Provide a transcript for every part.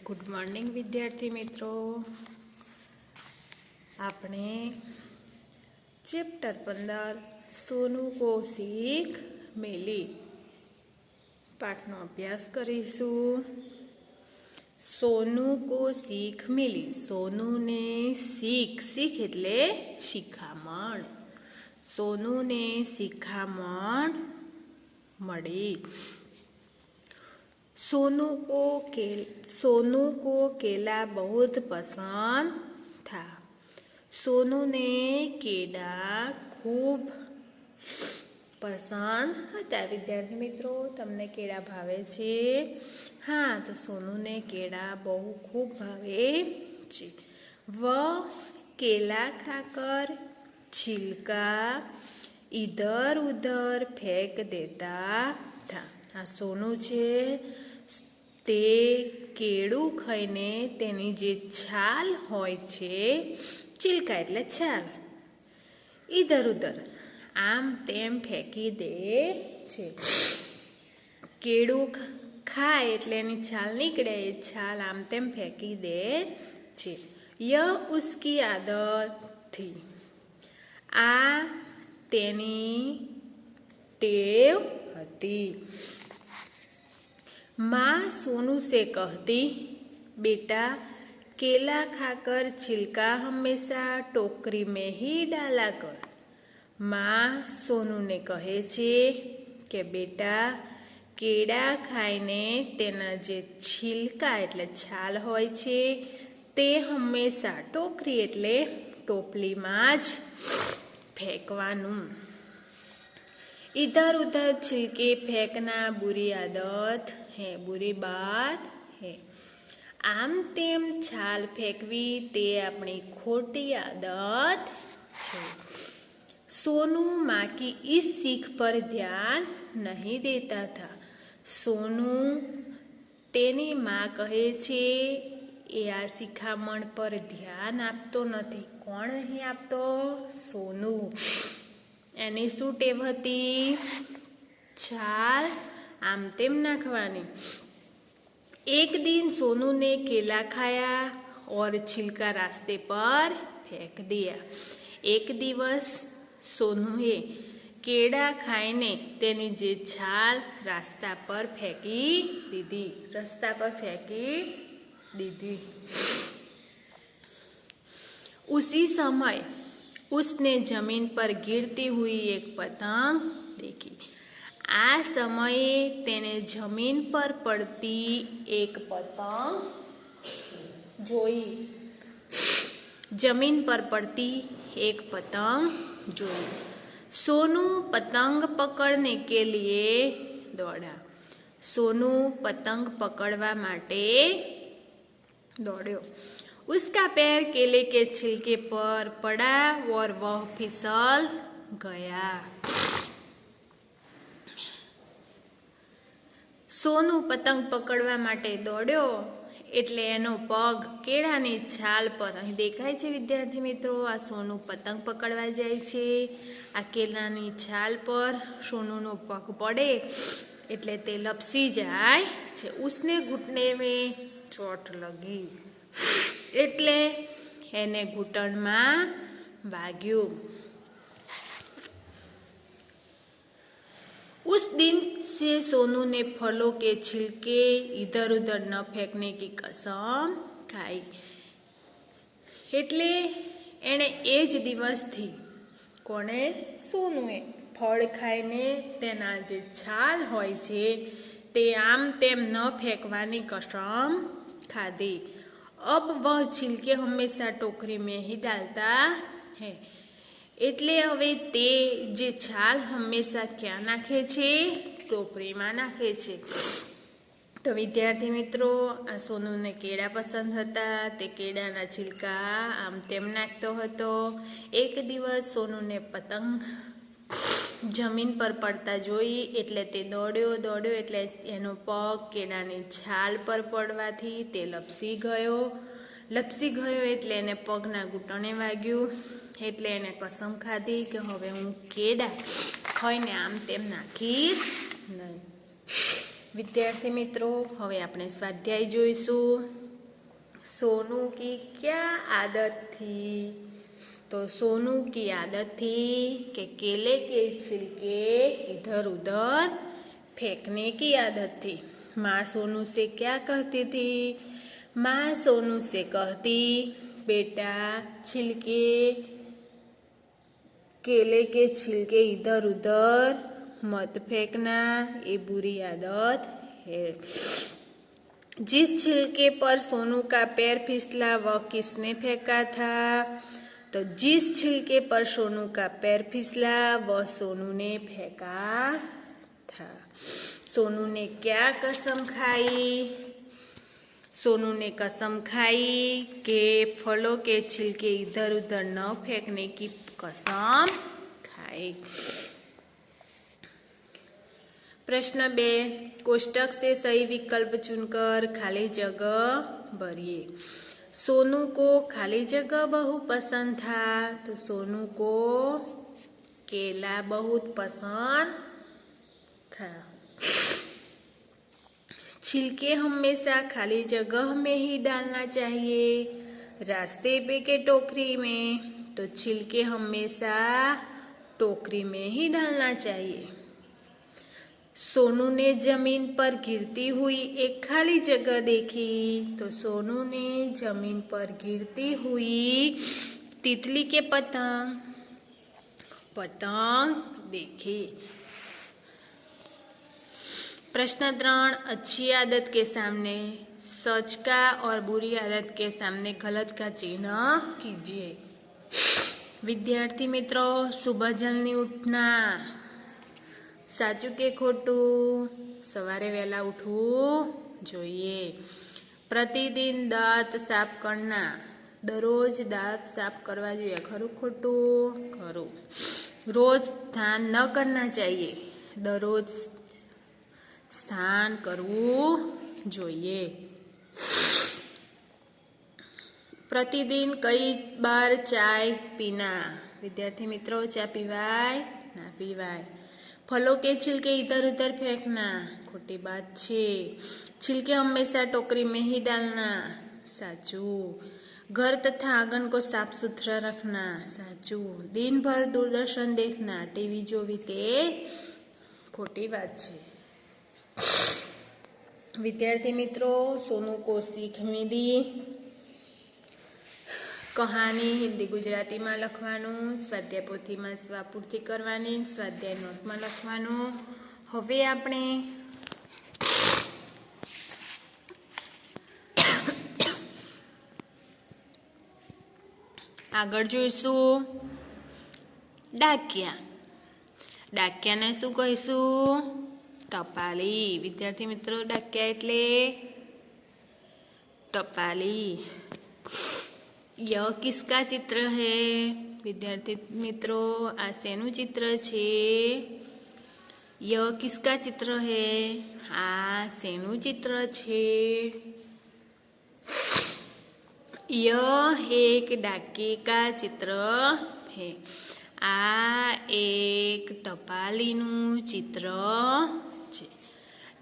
Good morning विद्यार्थी मित्रों। आपणे चेप्टर 15 सोनू को सीख मिली पाठनो अभ्यास करीशुं। सोनू को सीख मिली। सोनू ने सीख एटले शिखामण। सोनू ने शिखामण मળી। सोनू को केला बहुत पसंद था। सोनू ने केला खूब पसंद था। विद्यार्थी मित्रों, तमने केला भावे छे? हाँ, तो सोनू ने केला बहु खूब भावे छे। वह केला खाकर छिलका इधर उधर फेंक देता था। आ सोनू छे ते केळું खाઈને तेनी जे छाल होय छे, छिलका एटले छाल, इधर उधर आम तेम फेंकी दे छे। केळું खाय एटले एनी छाल निकळे, छाल आम तेम फेंकी दे छे। यह उसकी आदत थी। आ तेनी टेव हती। माँ सोनू से कहती, बेटा केला खाकर छिलका हमेशा टोकरी में ही डाला कर। माँ सोनू ने कहे छे के बेटा केळા खाઈને तेना जे छिलका एटले छाल होय छे ते हमेशा टोकरी एटले टोपलीमां ज फेंकवानुं। इधर उधर छिलके फेंकना बुरी आदत है, बुरी बात है। आम तेम छाल फेंकवी ते अपनी खोटी आदत है। सोनू माँ की इस सीख पर ध्यान नहीं देता था। सोनू तेनी माँ कहे छे ए आ शिखामण पर ध्यान आपतो नथी। कोण नहीं आपतो? सोनू। एनी शुं टेव हती? छाल आम तेम नाखवानी। एक दिन सोनू ने केला खाया और छिलका रास्ते पर फेंक दिया। एक दिवस सोनूए केळા खाઈને तेनी जे छाल रास्ता पर फेंकी दीधी। रस्ता पर फेंकी दीधी। उसी समय उसने जमीन पर गिरती हुई एक पतंग देखी। आ समये तेने जमीन पर पड़ती एक पतंग जोई। जमीन पर पड़ती एक पतंग जोई। सोनू पतंग पकड़ने के लिए दौड़ा। सोनू पतंग पकड़वा माटे दौड़्यो। उसका पैर केले के छिलके पर पड़ा और वह फिसल गया। सोनू पतंग पकड़वा माटे दौड़्यो एटले एनो पग केळાની छाल पर, અહીં દેખાય છે વિદ્યાર્થી મિત્રો, આ સોનુ પતંગ પકડવા જાય છે। આ કેળાની છાલ પર સોનુનો પગ પડે એટલે તે લપસી જાય છે। उसने घुटने में चोट लगी એટલે એને ઘૂંટણમાં વાગ્યું। उस दिन से सोनू ने फलों के छिलके इधर उधर न फेंकने की कसम खाई। એટલે એણે એ જ દિવસથી, કોણે? સોનુએ ફળ ખાઈને તેના જે છાલ હોય છે તે આમ તેમ ન ફેંકવાની कसम खाधी। अब वह छिलके हमेशा टोकरी में ही डालता है। એટલે હવે તે જે છાલ હંમેશા ક્યાં નાખે છે? ટોપરીમાં નાખે છે। તો વિદ્યાર્થી મિત્રો, આ સોનુને કેળા પસંદ હતા। તે કેળાના छिलका આમ તેમ નાખતો હતો। એક દિવસ સોનુને પતંગ જમીન પર પડતા જોઈ એટલે તે દોડ્યો એટલે એનો પગ કેળાની છાલ પર પડવાથી તે લપસી ગયો એટલે એને પગના ઘૂંટણે વાગ્યું। એટલે એને કસમ ખાધી કે હવે હું કેળા ખાઈને આમ તેમ નાખીશ નહીં। વિદ્યાર્થી મિત્રો, હવે આપણે સ્વાધ્યાય જોઈશું। सोनू की क्या आदत थी? तो सोनू की आदत थी कि केले के छिलके इधर उधर फेंकने की आदत थी। माँ सोनू से क्या कहती थी? माँ सोनू से कहती, बेटा छिलके, केले के छिलके इधर उधर मत फेंकना, ये बुरी आदत है। जिस छिलके पर सोनू का पैर फिसला वह किसने फेंका था? तो जिस छिलके पर सोनू का पैर फिसला वह सोनू ने फेंका था। सोनू ने क्या कसम खाई? सोनू ने कसम खाई कि फलों के छिलके इधर उधर न फेंकने की कसम खाई। प्रश्न 2, कोष्टक से सही विकल्प चुनकर खाली जगह भरिए। सोनू को खाली जगह बहुत पसंद था, तो सोनू को केला बहुत पसंद था। छिलके हमेशा खाली जगह में ही डालना चाहिए, रास्ते पे के टोकरी में, तो छिलके हमेशा टोकरी में ही डालना चाहिए। सोनू ने जमीन पर गिरती हुई एक खाली जगह देखी, तो सोनू ने जमीन पर गिरती हुई तितली के पतंग देखी। प्रश्न 3, अच्छी आदत के सामने सच का और बुरी आदत के सामने गलत का चिन्ह कीजिए। विद्यार्थी मित्रों, सुबह जल्दी उठना साचું કે ખોટું? સવારે વહેલા ઉઠવું જોઈએ। प्रतिदिन दांत साफ करना, दररोज दांत साफ करवा જોઈએ, खરું ખોટું? खરું। रोज स्नान न करना चाहिए, दररोज स्नान करવું જોઈએ। प्रतिदिन कई बार चाय पीना, विद्यार्थी मित्रों चाय पीवाय ना पीवाय। फलों के छिलके इधर उधर फेंकना, खोटी बात छे। छिलके हमेशा टोकरी में ही डालना, साचू। घर तथा आंगन को साफ सुथरा रखना, साचू। दिन भर दूरदर्शन देखना, टीवी जोवी ते खोटी बात छे। विद्यार्थी मित्रों, सोनू को सीख मिली। कहानी हिंदी गुजराती में लखवानुं, स्वाध्याय पोथी में स्वापूर्ति करवानी, स्वाध्याय नोट में लखवानुं। हवे आपणे आगळ जोईशुं डाकिया। डाकियाने शुं कहीशुं? टपाली। विद्यार्थी मित्रों, डाकिया एटले टपाली। यह किसका चित्र है? विद्यार्थी मित्रों, आ शेनु चित्र छे? यह किसका चित्र है? आ शेनु चित्र छे? यह एक डाके का चित्र है। आ एक टपालीनु चित्र छे।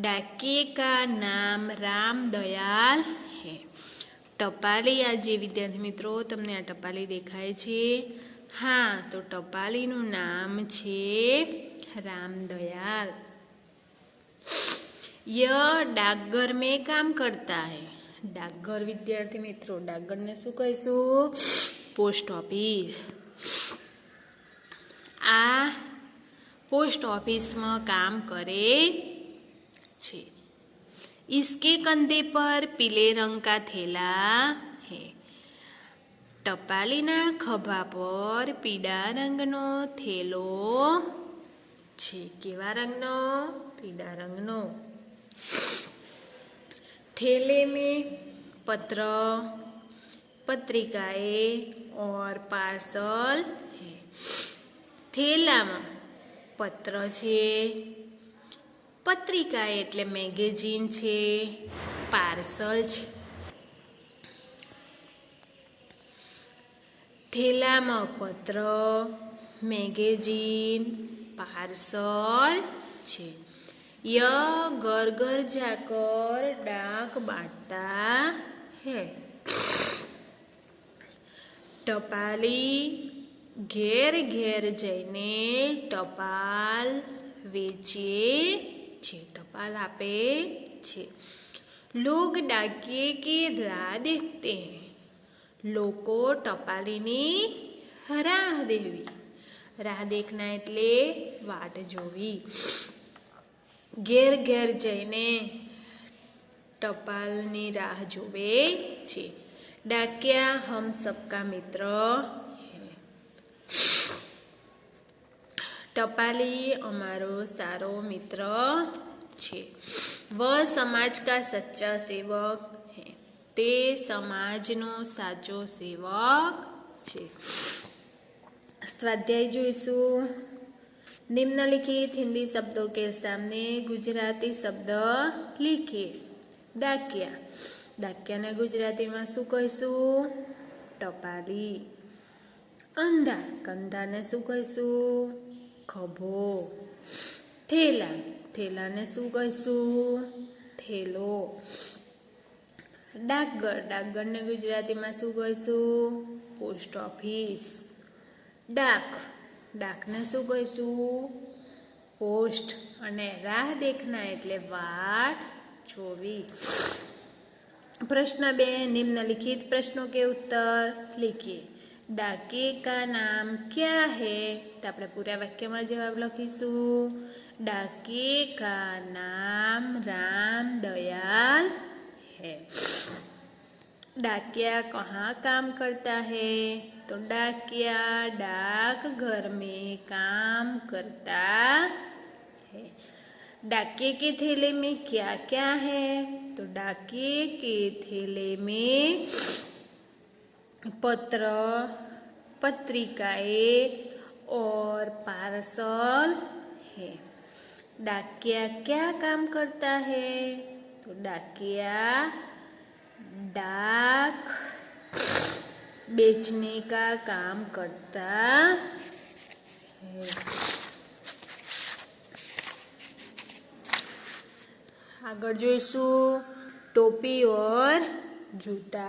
डाके का नाम रामदयाल है। टपाली आज विद्यार्थी मित्रों तमने आ टपाली देखाय छे? हाँ, तो टपालीनु नाम छे रामदयाल। यह डाकघर में काम करता है। डाकघर विद्यार्थी मित्रों, डाकघर ने शुं कहीशुं? Post office. आ पोस्ट ऑफिस में काम करे छे। इसके कंधे पर पीले रंग का थैला है। टपालीना खभा पर पीला रंगनो थैलो छे। केवा रंगनो? पीला रंगनो। थैले में पत्र, पत्रिकाएं और पार्सल है। थैला में पत्र छे, पत्रिका एटले मैगेजीन छे, पार्सल छे। थैला में पत्र, मैगेजीन, पार्सल छे। यह घर घर जाकर डाक बांटता है। ટપાલી ઘેર ઘેર જઈને ટપાલ વેચે છે, ટપાલ આપે છે। लोग डाकिये की राह देखते हैं, લોકો ટપાલીની રાહ દેવી, રાહ દેખના એટલે વાટ જોવી। ઘેર ઘેર જઈને ટપાલની રાહ જોવે છે। डाकिया हम सबका मित्र है, टपाली अमारो सारो मित्र छे। वह समाज का सच्चा सेवक है, ते समाजनो साचो सेवक छे। स्वाध्याय जोईशु। निम्नलिखित हिंदी शब्दों के सामने गुजराती शब्द लिखिए। डाकिया, डाकिया ने गुजराती में शू कहीशु? टपाली। कंधा, कंधा ने शू कहीशु? खभो। थेला, थेला ने शू कहीशु? थेलो। डाकघर, डाकघर ने गुजराती में शू कहीशु? Post office. डाक, डाक ने शू कहीशु? पोस्ट। अने राह देखना एटले वाट जोवी। प्रश्न 2, निम्नलिखित प्रश्नों के उत्तर लिखिए। डाकिये का नाम क्या है? तो આપણે પૂરા વાક્યમાં જવાબ લખીશું। डाकिये का नाम राम दयाल है। डाकिया कहाँ काम करता है? तो डाकिया डाक घर में काम करता है। डाकिये के थैले में क्या क्या है? तो डाकिये के थैले में पत्र, पत्रिकाएं और पार्सल है। डाकिया क्या काम करता है? तो डाकिया डाक बेचने का काम करता है। आगे जोईशु टोपी और जूता।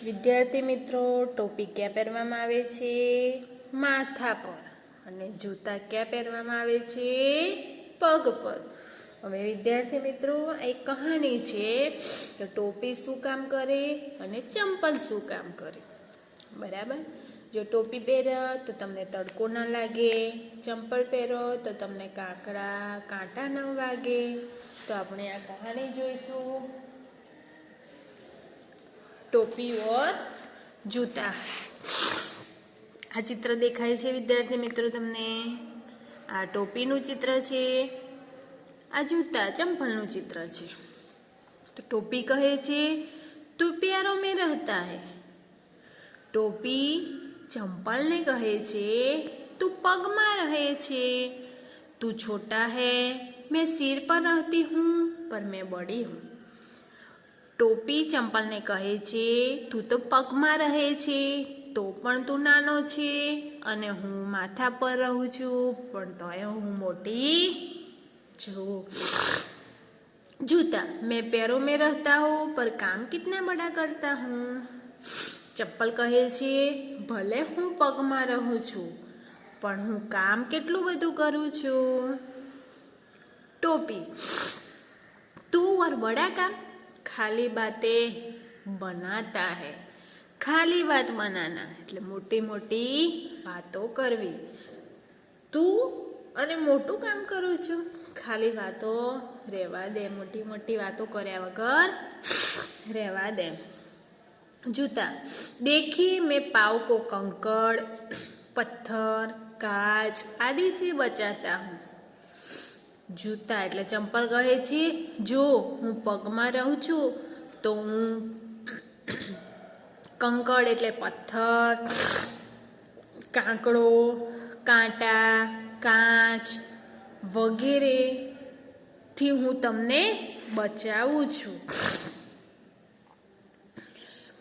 विद्यार्थी मित्रों, टोपी क्या पहेरवामां आवे छे? माथा पर, अने जूता क्या पहेरवामां आवे छे? पग पर। हवे विद्यार्थी मित्रों, एक कहानी छे तो टोपी शू काम करे अने चंपल शू काम करे, बराबर। जो टोपी पहेरो तो तमने तड़को न लागे, चंपल पहेरो तो तमने काकड़ा कांटा न वागे। तो आपणे आ कहानी जोईशुं, टोपी और जूता। आ चित्र देखाय छे विद्यार्थी मित्रों तमने? आ टोपीनुं चित्र छे, आ जूता चंपलनुं चित्र छे। तो टोपी कहे छे तू प्यारों में रहता है, टोपी चंपल ने कहे छे तू पग में रहे छे। तू छोटा है, मैं सिर पर रहती हूँ पर मैं बड़ी हूँ। टोपी चंपल ने कहे छे तू तो पग में रहे छे तो पण तू नानो छे, अने हूँ माथा पर रहूं छूं पण तोय हूँ मोटी छूं। जूता, मैं पैरों में रहता हूँ पर काम कितना बड़ा करता हूँ। चप्पल कहे छे भले हूँ पग में रहूं छूं पण हूँ काम केटलुं बधुं करूं छूं। टोपी, तू और बड़ा काम खाली बातें बनाता है। खाली बात बनाना એટલે મોટી મોટી વાતો કરવી। તું અરે મોટું કામ કરું છું, ખાલી વાતો રહેવા દે, મોટી મોટી વાતો કર્યા વગર રહેવા દે। जूता, देखिए मैं पाव को कंकड़, पत्थर, कांच आदि से बचाता हूँ। जूता એટલે ચંપલ કહે છે જો હું પગમાં રહું છું તો હું કંકડ એટલે પથ્થર, કાંકડો, કાંટા, કાચ વગેરે થી હું તમને બચાવું છું।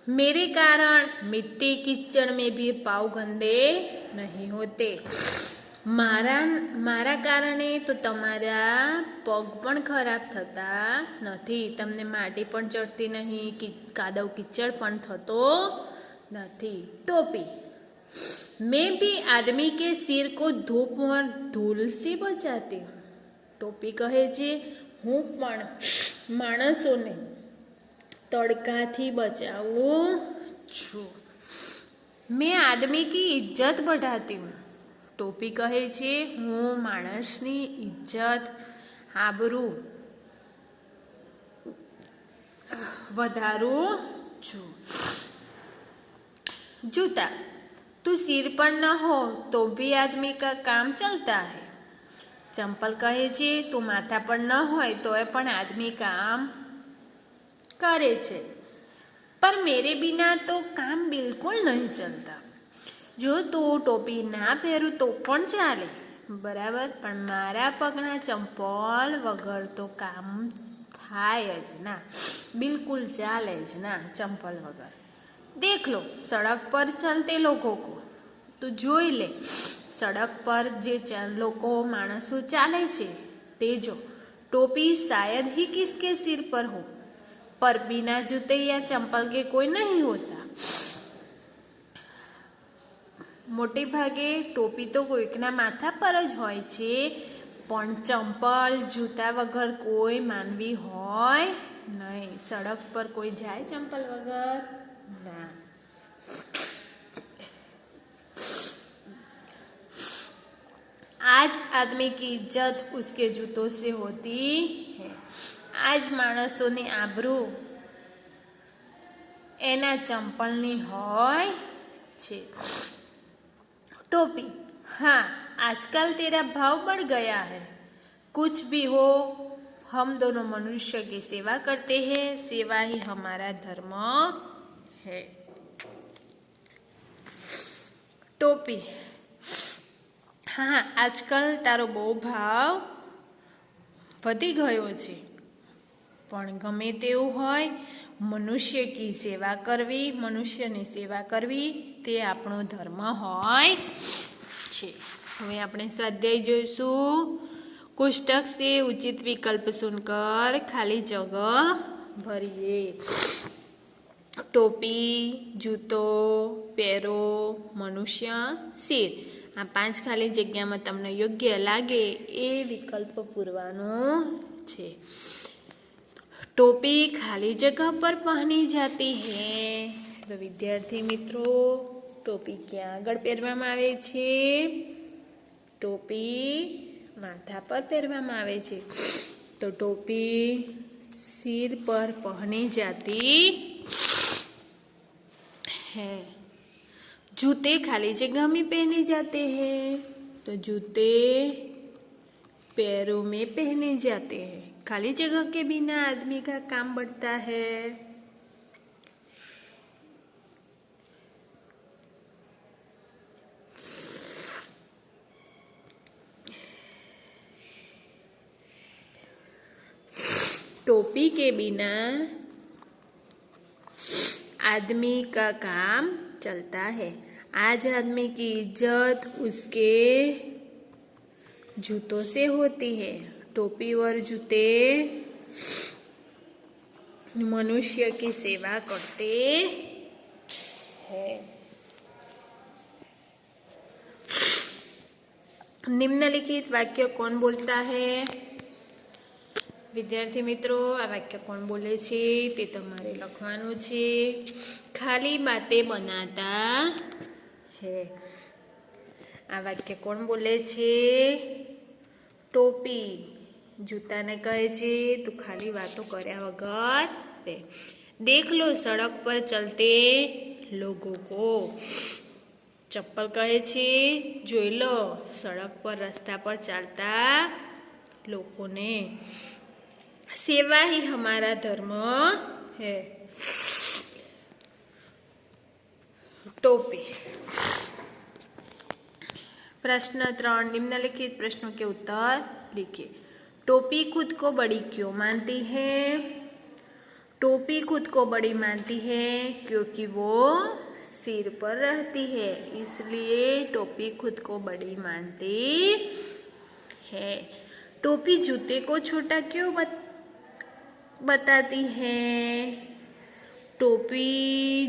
मेरे कारण मिट्टी कीचड़ में भी पाँव गंदे नहीं होते। મારા કારણે તો તમારા પગ પણ ખરાબ થતા નથી, તમને માટી પણ ચડતી નહીં, કાદવ કિચડ પણ થતો નથી। टोपी, मैं भी आदमी के सिर को धूप और धूल से बचाती हूँ। टोपी कहे છે હું પણ માણસોને તડકાથી બચાવું છું। मैं आदमी की इज्जत बढ़ाती हूँ। टोपी કહે છે હું માણસની ઇજ્જત આબરૂ વધારું છું। जूता, तू सिर पर न हो तो भी आदमी का काम चलता है। चंपल कहे છે તું માથા પર ન હોય તોય પણ આદમી કામ કરે છે। पर मेरे बिना तो काम बिल्कुल नहीं चलता। જો તું ટોપી ના પહેરું તો પણ ચાલે, બરાબર, પણ મારા પગના ચંપલ વગર તો કામ થાય જ ના, બિલકુલ ચાલે જ ના ચંપલ વગર। देख लो सड़क पर चलते लोगों को, तो જોઈ લે સડક પર જે લોકો માણસો ચાલે છે તે જો। टोपी शायद ही किसके सिर पर हो, पर बिना जूते या चंपल के कोई नहीं होता। મોટે ભાગે ટોપી તો કોઈકના માથા પર જ હોય છે, પણ ચંપલ જૂતા વગર કોઈ માનવી હોય નહીં। સડક પર કોઈ જાય ચંપલ વગર ના। आज आदमी की इज्जत उसके जूतों से होती है। आज માણસોની આબરૂ એના ચંપલની હોય છે। टोपी, हाँ आजकल तेरा भाव बढ़ गया है। कुछ भी हो हम दोनों मनुष्य की सेवा करते हैं, सेवा ही हमारा धर्म है। टोपी, हाँ आजकल तारो बહુ ભાવ વધી ગયો છે, પણ ગમે તેવું હોય મનુષ્ય કી સેવા કરવી, મનુષ્યની સેવા કરવી તે આપણો ધર્મ હોય છે। હવે આપણે સ્વાધ્યાય જોઈશું। કોષ્ટક से उचित विकल्प सुनकर खाली जगह भरिए। टोपी, जूतो, पेरो, मनुष्य, सिर, આ 5 ખાલી જગ્યામાં તમને યોગ્ય લાગે એ વિકલ્પ પૂરવાનો છે। टोपी खाली जगह पर पहनी जाती है। तो विद्यार्थी मित्रों टोपी क्या આગળ પહેરવામાં આવે છે? ટોપી માથા પર પહેરવામાં આવે છે, તો ટોપી सिर पर पहनी जाती है। जूते खाली जगह में पहने जाते हैं, तो जूते पैरों में पहने जाते हैं। खाली जगह के बिना आदमी का काम बढ़ता है। टोपी के बिना आदमी का काम चलता है। आज आदमी की इज्जत उसके जूतों से होती है। टोपी और जूते मनुष्य की सेवा करते हैं। निम्नलिखित वाक्य कौन बोलता है? विद्यार्थी मित्रों आ वाक्य कौन बोले छे ते तमारे लखवानुं छे। खाली बातें बनाता है। आ वाक्य कौन बोले छे? टोपी जूता ने कहे छे तू खाली बातों कर्या वगर रे। देख लो सड़क पर चलते लोगों को। चप्पल कहे छे जोई लो सड़क पर रस्ता पर चालता लोगों ने। सेवा ही हमारा धर्म है। टोपी। प्रश्न 3 निम्नलिखित प्रश्नों के उत्तर लिखिए। टोपी खुद को बड़ी क्यों मानती है? टोपी खुद को बड़ी मानती है क्योंकि वो सिर पर रहती है, इसलिए टोपी खुद को बड़ी मानती है। टोपी जूते को छोटा क्यों बताती है? टोपी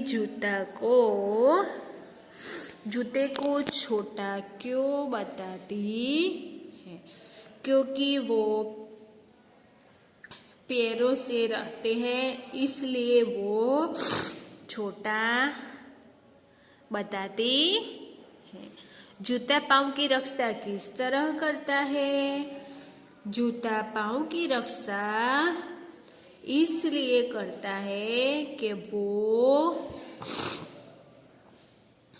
जूते को छोटा क्यों बताती है? क्योंकि वो पैरों से रहते हैं, इसलिए वो छोटा बताती है। जूता पाँव की रक्षा किस तरह करता है? जूता पाँव की रक्षा इसलिए करता है कि वो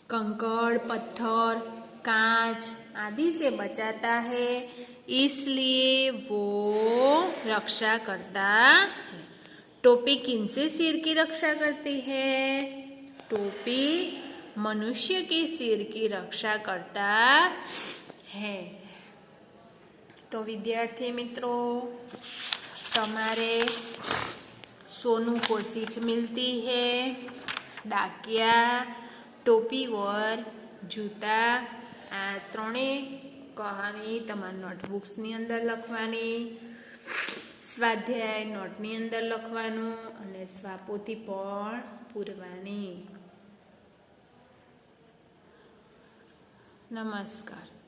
कंकड़, पत्थर, कांच आदि से बचाता है, इसलिए वो रक्षा करता है। टोपी किनसे सिर की रक्षा करती है? टोपी मनुष्य के सिर की रक्षा करता है। तो विद्यार्थी मित्रों, तमारे सोनू को सीख मिलती है। डाकिया, टोपी और जूता आ त्रणेय कहानी तमारी नोटबुक्सनी अंदर लखवानी, स्वाध्याय नोटनी अंदर लखवानुं अने स्वापोथी पण पूरवानी। नमस्कार।